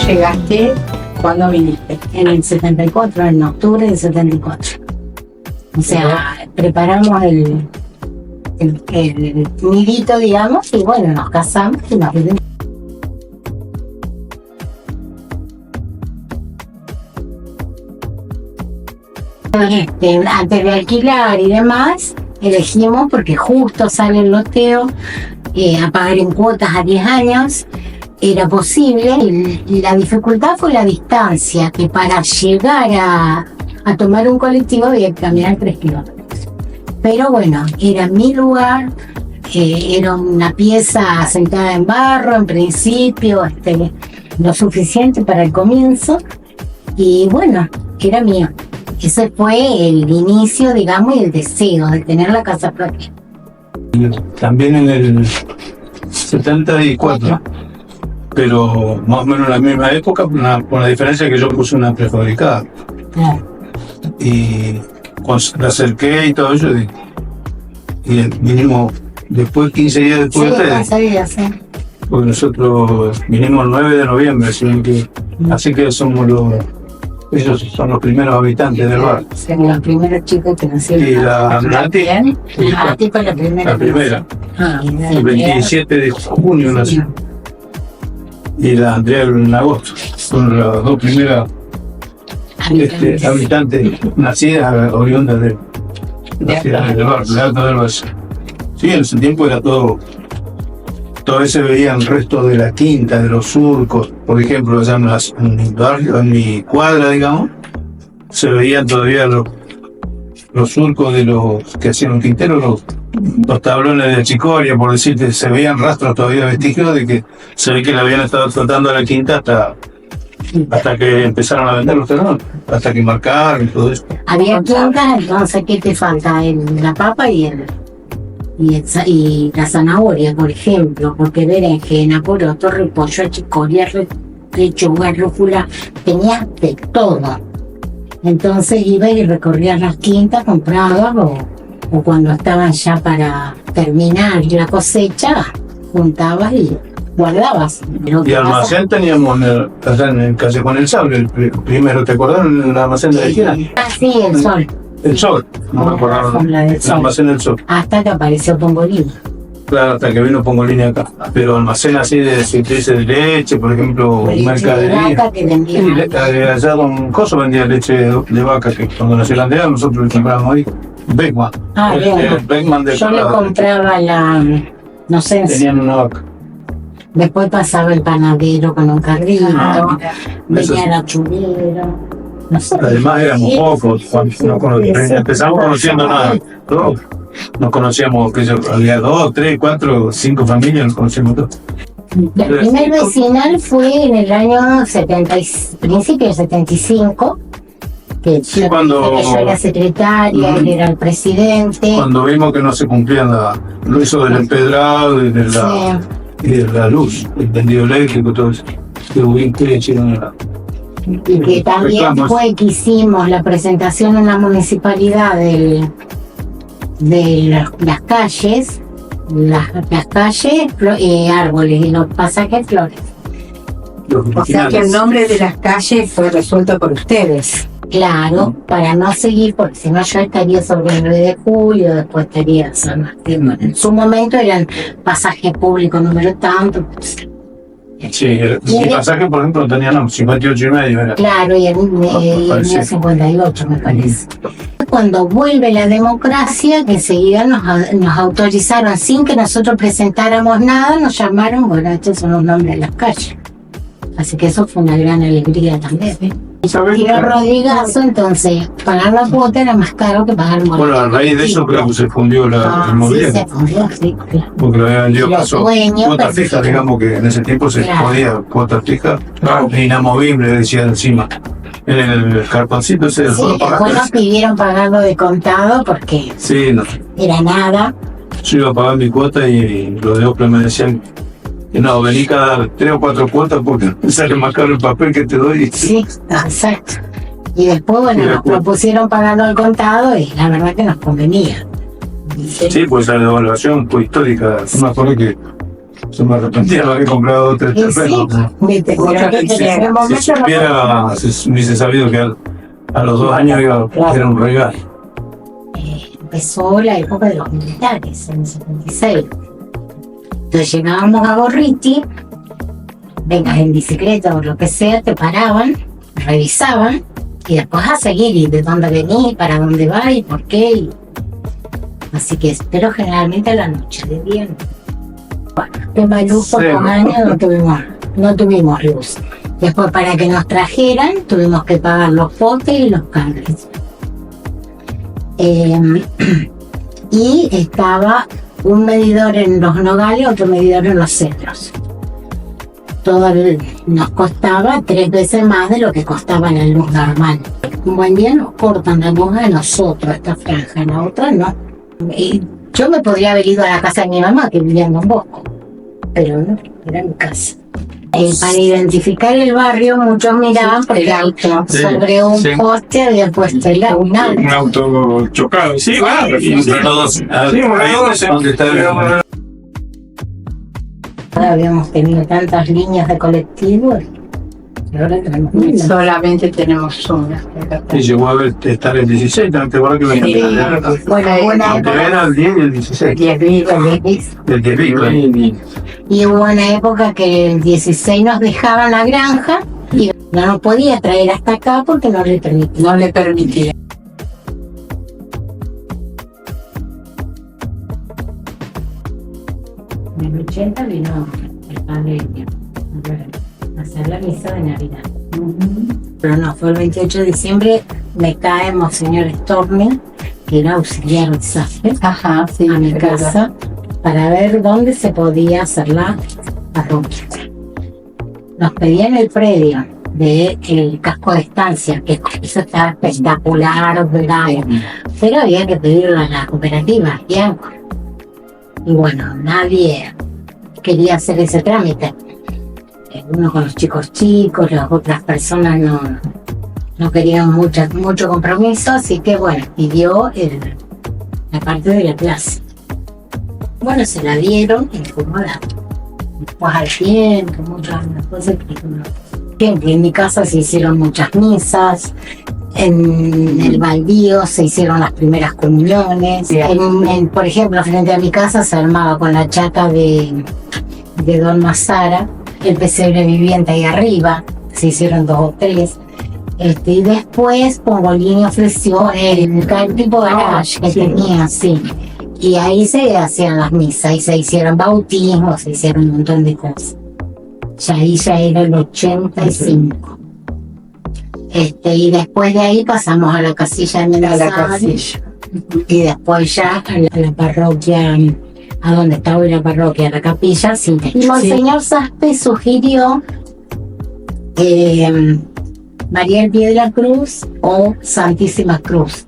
llegaste? ¿Cuándo viniste? En el 74, en octubre del 74. O sea, preparamos el nidito, digamos, y bueno, nos casamos y nos vinimos. Antes de alquilar y demás, elegimos, porque justo sale el loteo, a pagar en cuotas a 10 años, era posible, y la dificultad fue la distancia, que para llegar a tomar un colectivo había que caminar 3 kilómetros. Pero bueno, era mi lugar, era una pieza sentada en barro, en principio, lo suficiente para el comienzo, y bueno, era mío. Ese fue el inicio, digamos, y el deseo de tener la casa propia. También en el 74, pero más o menos en la misma época, con la diferencia que yo puse una prefabricada. Claro. Y cuando la acerqué y todo eso, y vinimos después, 15 días después de ustedes. Sí. Porque nosotros vinimos el 9 de noviembre, así que somos ellos son los primeros habitantes del barrio. Son los primeros chicos que nacieron. Y la Nati fue la primera. La primera. El 27 de junio nació. Y la Andrea en agosto. Son las dos primeras habitantes nacidas oriundas del barrio, de Alto del Valle. Sí, en ese tiempo era todo. Todavía se veían restos de la quinta, de los surcos, por ejemplo, allá en mi barrio, en mi cuadra, digamos, se veían todavía los surcos de los que hacían un quintero, los tablones de chicoria, por decirte, se veían rastros todavía, vestigios de que se ve que le habían estado tratando a la quinta hasta que empezaron a vender los terrenos, hasta que marcaron y todo eso. Había quintas, entonces, ¿qué te falta? La papa y la zanahoria, por ejemplo, porque berenjena, poroto, repollo, chicoria, lechuga, rúcula, tenía de todo. Entonces iba y recorría las quintas, compraba, o cuando estaban ya para terminar la cosecha, juntabas y guardabas. Y almacén teníamos allá en el Callejón El Sable, el primero, ¿te acordás? El almacén de la esquina. Ah, sí, el Sol. El Sol, no me acuerdo. El almacén del Sol. Hasta que apareció Pongolini. Claro, hasta que vino Pongolini acá. Pero almacén así de leche, por ejemplo, mercadería. Vaca que vendía. Allá Don Coso vendía leche de vaca, que cuando nació la aldea nosotros le comprábamos ahí. Beckman. Ah, bien. Beckman de yo le compraba no sé. Tenían una vaca. Después pasaba el panadero con un carrito, venía la chulero. No sé. Además éramos pocos, cuando empezamos conociendo nada. Nos conocíamos, que había 2, 3, 4, 5 familias, nos conocíamos todos. El primer vecinal fue en el año principio del 75, que sí, cuando yo era secretaria, él era el presidente. Cuando vimos que no se cumplían lo hizo del empedrado y de la luz, el tendido eléctrico, todo eso. Y que también fue que hicimos la presentación en la municipalidad de las calles, árboles y los pasajes flores. O sea que el nombre de las calles fue resuelto por ustedes. Claro, para no seguir, porque si no yo estaría sobre el 9 de julio, después estaría San Martín. En su momento eran pasaje público número tanto. Sí, el pasaje, por ejemplo, tenía 58,5. Era. Claro, y el 58, me parece. Cuando vuelve la democracia, que enseguida nos autorizaron, sin que nosotros presentáramos nada, nos llamaron, bueno, estos son los nombres de las calles. Así que eso fue una gran alegría también. Tiró Rodrigazo, entonces pagar la cuota era más caro que pagar el mobiliario. Bueno, a raíz de eso creo que se fundió el mobiliario. Sí, se fundió, sí, claro. Porque lo habían vendido paso. Cuotas fijas, digamos que en ese tiempo se podía cuotas fijas, inamovible, decía encima. En el cartoncito ese. Sí, después nos pidieron pagarlo de contado porque era nada. Yo iba a pagar mi cuota y los de Opla me decían que no, vení cada 3 o 4 cuotas porque me sale más caro el papel que te doy. Sí, exacto. Y después, bueno, nos propusieron pagarlo al contado y la verdad que nos convenía. Sí, pues la devaluación fue histórica. No me acuerdo que Yo me arrepentía de haber comprado 3 Y sí, terrenos. viste, pero que Sí, en el momento Si no supiera, si hubiese sabido que a los 2 años era un regalo. empezó la época de los militares, en el 76. Entonces llegábamos a Gorriti, vengas en bicicleta o lo que sea, te paraban, revisaban, y después a seguir, y de dónde venís, para dónde vas y por qué. Así que, pero generalmente a la noche, de día no. Bueno, tema luz por Sí. 2 años no tuvimos luz. Después, para que nos trajeran, tuvimos que pagar los potes y los cables. Y estaba un medidor en los Nogales, otro medidor en los Cedros. Nos costaba 3 veces más de lo que costaba la luz normal. Un buen día nos cortan la luz a nosotros, esta franja, la otra no. Y yo me podría haber ido a la casa de mi mamá, que vivía en Don Bosco, pero no, era mi casa. Para identificar el barrio, muchos miraban porque El auto. sobre un Sí. poste había puesto un auto. Un auto chocado. Sí, claro. ¿Dónde está el Habíamos tenido tantas líneas de colectivos y ahora tenemos menos. Solamente tenemos una. Y llegó a ver estar el 16, ¿te acuerdas que venía? Bueno, hubo una Porque época, era el 10 y el 16. 10 vivos. El 10 vivo. y hubo una época que el 16 nos dejaban la granja y no nos podía traer hasta acá porque no le permitían. No le permitía. En el 80 vino el padre a hacer la misa de Navidad. Pero no, fue el 28 de diciembre, me cae Monseñor Storni, que era auxiliar de SAFE, Ajá, sí. a mi es verdad. casa para ver dónde se podía hacer la parroquia. Nos pedían el predio del casco de estancia, que eso estaba espectacular, bravo, pero había que pedirlo a la cooperativa, Bianco. Y bueno, nadie quería hacer ese trámite. Uno con los chicos, las otras personas no querían mucho compromiso, así que bueno, pidió la parte de la clase. Bueno, se la dieron y fue moda. Después al tiempo, muchas cosas que en mi casa se hicieron muchas misas, en el baldío se hicieron las primeras comuniones, por ejemplo, frente a mi casa se armaba con la chata de Don Mazara, el pesebre viviente ahí arriba, se hicieron 2 o 3. Y después Pongolini ofreció el tipo garage que tenía, sí. Y ahí se hacían las misas, y se hicieron bautismos, se hicieron un montón de cosas. Ahí ya era el 85. Y después de ahí pasamos a la casilla de A la Mendoza. casilla. Y después ya a la parroquia, a donde estaba la parroquia, la capilla, sí. Y Monseñor Saspe sugirió María del Pie de la Cruz o Santísima Cruz.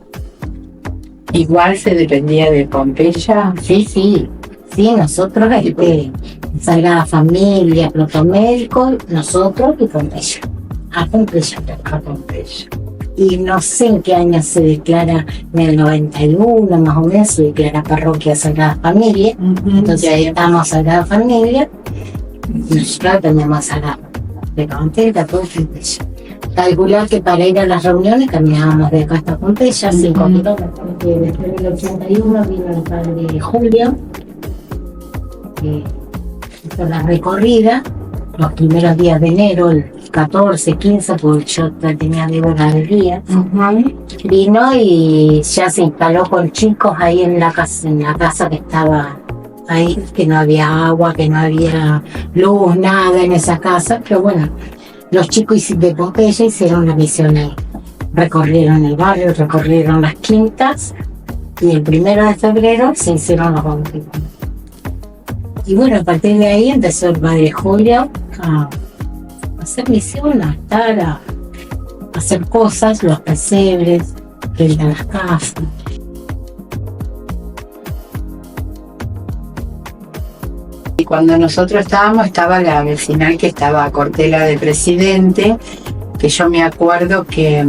Igual se dependía de Pompeya. Sí, nosotros, Sagrada Familia, Protomédico, nosotros y Pompeya. A Pompeya. Y no sé en qué año se declara, en el 91 más o menos, se declara Parroquia Sagrada Familia. Entonces ahí estamos Sagrada Familia, nosotros tenemos Sagrada Familia, todo Pompeya. Calcular que para ir a las reuniones caminábamos de acá hasta Pompeya, 5 kilómetros. Después del 81 vino el padre Julio, que hizo la recorrida los primeros días de enero, el 14, 15, porque yo tenía Débora de día. Vino y ya se instaló con chicos ahí en la casa que estaba ahí, que no había agua, que no había luz, nada en esa casa, pero bueno. Los chicos de Pompeya hicieron la misión ahí. Recorrieron el barrio, recorrieron las quintas y el 1 de febrero se hicieron los bautismos. Y bueno, a partir de ahí empezó el padre Julio a hacer misión, a estar, a hacer cosas, los pesebres, frente a las casas. Y cuando nosotros estábamos, estaba la vecinal que estaba a Cortela de presidente, que yo me acuerdo que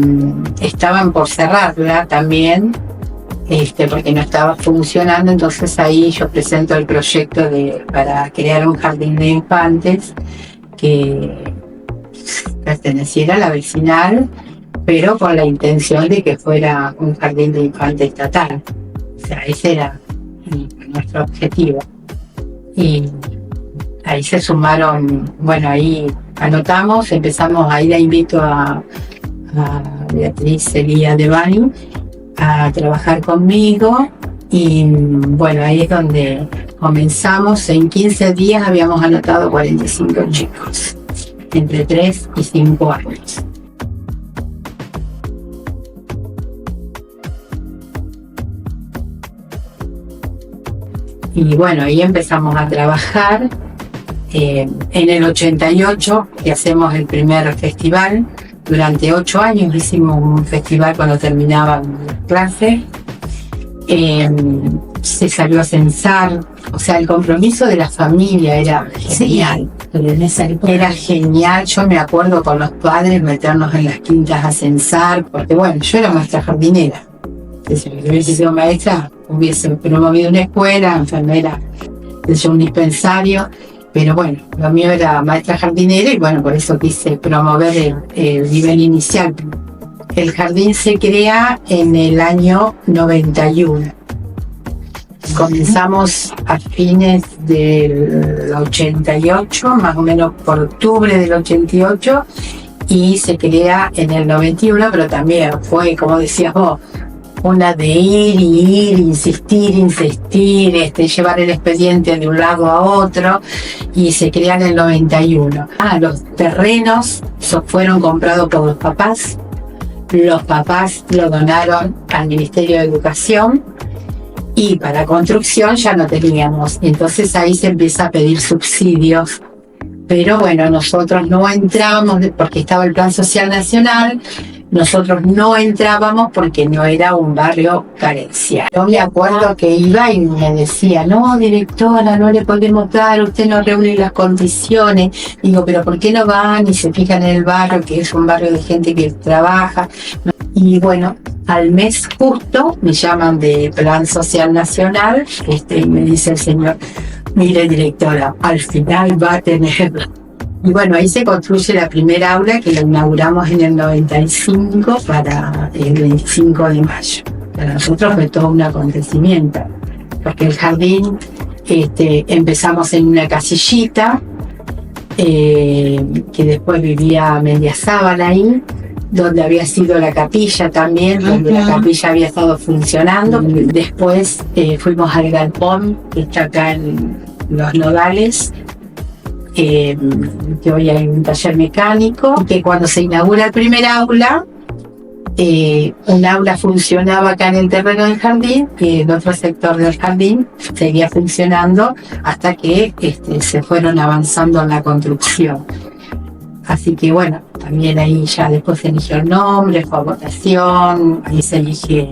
estaban por cerrarla también, porque no estaba funcionando. Entonces ahí yo presento el proyecto para crear un jardín de infantes que perteneciera a la vecinal, pero con la intención de que fuera un jardín de infantes estatal. O sea, ese era nuestro objetivo. Y ahí se sumaron, bueno, ahí anotamos, empezamos, ahí la invito a Beatriz Elía de Bani a trabajar conmigo, y bueno, ahí es donde comenzamos. En 15 días habíamos anotado 45 chicos, entre 3 y 5 años. Y bueno, ahí empezamos a trabajar. En el 88 que hacemos el primer festival. Durante 8 años hicimos un festival cuando terminaban las clases. Se salió a censar, o sea, el compromiso de la familia era genial. Era genial. Yo me acuerdo con los padres meternos en las quintas a censar, porque bueno, yo era maestra jardinera. Si hubiese sido maestra, hubiese promovido una escuela, enfermera, un dispensario. Pero bueno, lo mío era maestra jardinera y bueno, por eso quise promover el nivel inicial. El jardín se crea en el año 91. Comenzamos a fines del 88, más o menos por octubre del 88, y se crea en el 91, pero también fue, como decías vos, una de ir, insistir, llevar el expediente de un lado a otro, y se crea en el 91. Los terrenos fueron comprados por los papás lo donaron al Ministerio de Educación, y para construcción ya no teníamos, entonces ahí se empieza a pedir subsidios. Pero bueno, nosotros no entrábamos porque estaba el Plan Social Nacional. Nosotros no entrábamos porque no era un barrio carencial. Yo me acuerdo que iba y me decía, no, directora, no le podemos dar, usted no reúne las condiciones. Digo, pero ¿por qué no van y se fijan en el barrio, que es un barrio de gente que trabaja? Y bueno, al mes justo me llaman de Plan Social Nacional, y me dice el señor, mire, directora, al final va a tener... Y bueno, ahí se construye la primera aula, que la inauguramos en el 95 para el 25 de mayo. Para nosotros fue todo un acontecimiento, porque el jardín empezamos en una casillita, que después vivía Mendizábal ahí, donde había sido la capilla también, donde la capilla había estado funcionando. Después fuimos al galpón, que está acá en Los Nodales, que hoy hay un taller mecánico, que cuando se inaugura el primer aula, un aula funcionaba acá en el terreno del jardín, y el otro sector del jardín seguía funcionando hasta que se fueron avanzando en la construcción. Así que bueno, también ahí ya después se eligió el nombre, fue a votación, ahí se elige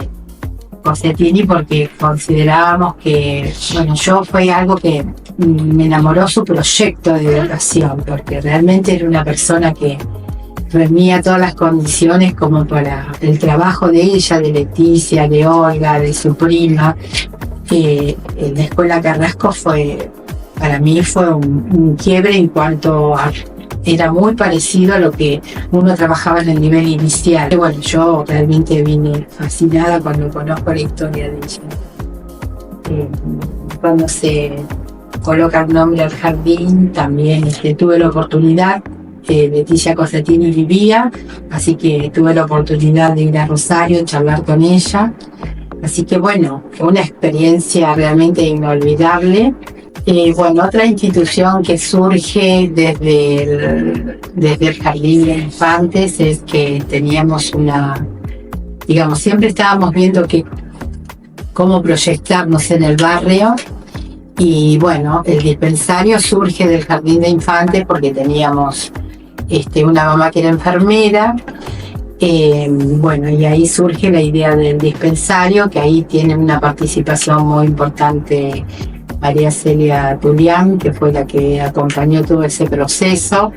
Cosetini porque considerábamos que, bueno, fue algo que me enamoró su proyecto de educación, porque realmente era una persona que reunía todas las condiciones como para el trabajo de ella, de Leticia, de Olga, de su prima. En la Escuela Carrasco para mí fue un quiebre en cuanto a... Era muy parecido a lo que uno trabajaba en el nivel inicial. Bueno, yo realmente vine fascinada cuando conozco la historia de ella. Cuando se coloca el nombre al jardín, también tuve la oportunidad, Leticia Cosetini vivía, así que tuve la oportunidad de ir a Rosario, charlar con ella. Así que bueno, fue una experiencia realmente inolvidable. Bueno, otra institución que surge desde el Jardín de Infantes es que teníamos siempre estábamos viendo cómo proyectarnos en el barrio, y bueno, el dispensario surge del Jardín de Infantes porque teníamos una mamá que era enfermera. Bueno, y ahí surge la idea del dispensario, que ahí tiene una participación muy importante María Celia Tulián, que fue la que acompañó todo ese proceso.